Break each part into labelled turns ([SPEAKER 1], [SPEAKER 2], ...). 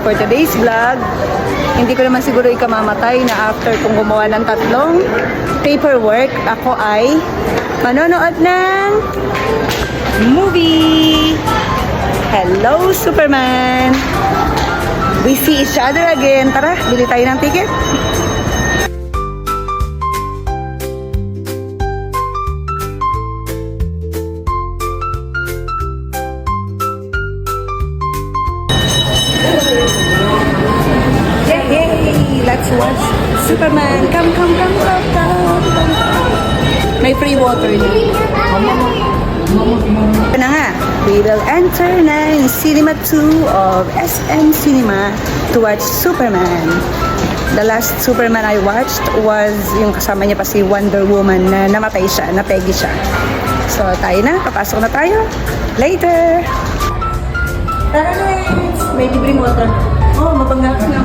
[SPEAKER 1] for today's vlog. Hindi ko naman siguro ikamamatay na after kong gumawa ng 3 paperwork, ako ay manonood ng movie. Hello, Superman! We see each other again. Tara, bili tayo ng ticket. Yay! Let's watch Superman. Come. May free water na. Ito na nga. We will enter na in Cinema 2 of SM Cinema to watch Superman. The last Superman I watched was yung kasama niya pa si Wonder Woman na namatay siya, napegi siya. So tayo na, papasok na tayo. Later! Tara next! May libreng water. Oh, mabangga ka na.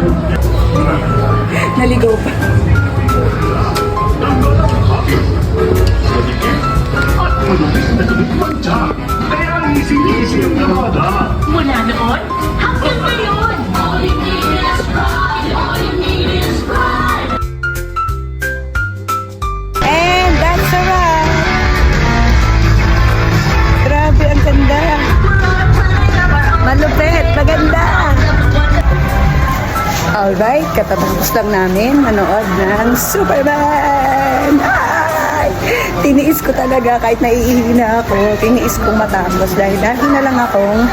[SPEAKER 1] Naligaw pa.
[SPEAKER 2] Mula noon, hanggang ngayon. All you need is pride. All you need is pride.
[SPEAKER 1] And that's a wrap. Grabe, ang ganda. Malupit, maganda. Alright, katapos lang namin manood ng Superman. Ay! Tiniis ko talaga kahit naiihi na ako. Tiniis kong matapos dahil na lang akong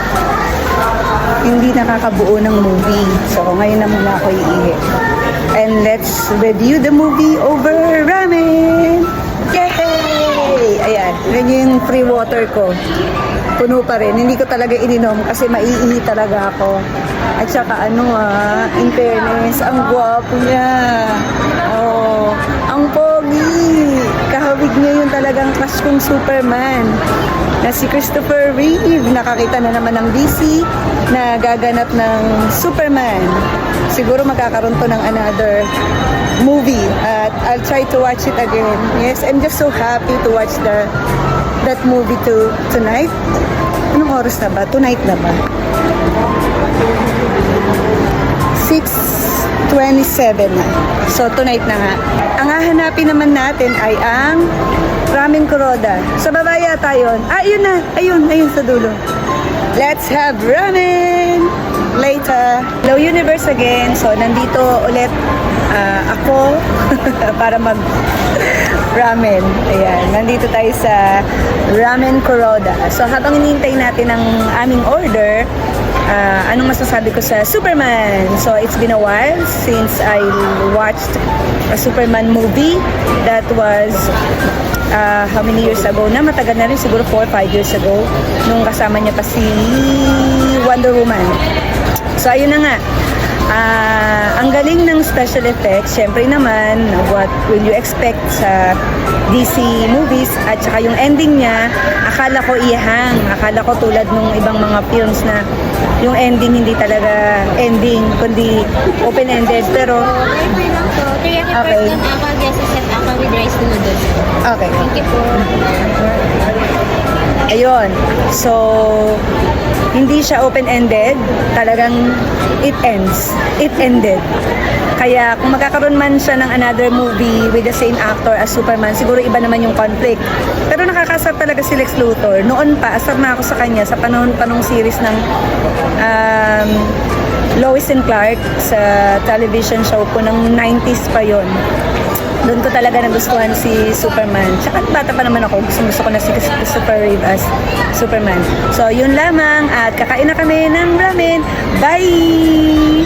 [SPEAKER 1] hindi nakakabuo ng movie. So ngayon na muna ako iihi. And let's review the movie over ramen. Yay! Ayan, yun yung free water ko. Puno pa rin. Hindi ko talaga ininom kasi maiihi talaga ako. At saka in fairness, ang gwapo niya. Oh, ang pogi. Kahawig niya yung talagang crush kong Superman. Na si Christopher Reeve. Nakakita na naman ng DC na gaganap ng Superman. Siguro magkakaroon to ng another movie. At I'll try to watch it again. Yes, I'm just so happy to watch that movie tonight. Anong oras na ba? Tonight na ba? 6:27 na. So, tonight na nga. Ang hahanapin naman natin ay ang Ramen Kuroda. Sa baba yata yun. Yun na. Ayun sa dulo. Let's have ramen! Later. Hello Universe again. So, nandito ulit ako para mag-ramen. Ayan. Nandito tayo sa Ramen Kuroda. So, habang hinihintay natin ang aming order, anong masasabi ko sa Superman? So, it's been a while since I watched a Superman movie. That was how many years ago na? Matagal na rin, siguro 4 or 5 years ago, nung kasama niya pa si Wonder Woman. So, ayun na nga. Ang galing ng special effects. Syempre naman, what will you expect sa DC movies? At saka yung ending niya, akala ko ihang. Akala ko tulad nung ibang mga films na yung ending hindi talaga ending, kundi open-ended. Pero,
[SPEAKER 3] okay. Ako, guess set ako with rice noodles.
[SPEAKER 1] okay.
[SPEAKER 3] Thank you po.
[SPEAKER 1] Ayun. So, hindi siya open-ended. Talagang it ends. It ended. Kaya kung magkakaroon man siya ng another movie with the same actor as Superman, siguro iba naman yung conflict. Pero nakakasar talaga si Lex Luthor. Noon pa, asar na ako sa kanya sa panahon pa nung series ng Lois and Clark sa television show ko ng 90s pa yon. Doon ko talaga nagustuhan si Superman. Tsaka bata pa naman ako, gusto ko na si Christopher Reeve as Superman. So, yun lamang at kakain na kami ng ramen. Bye!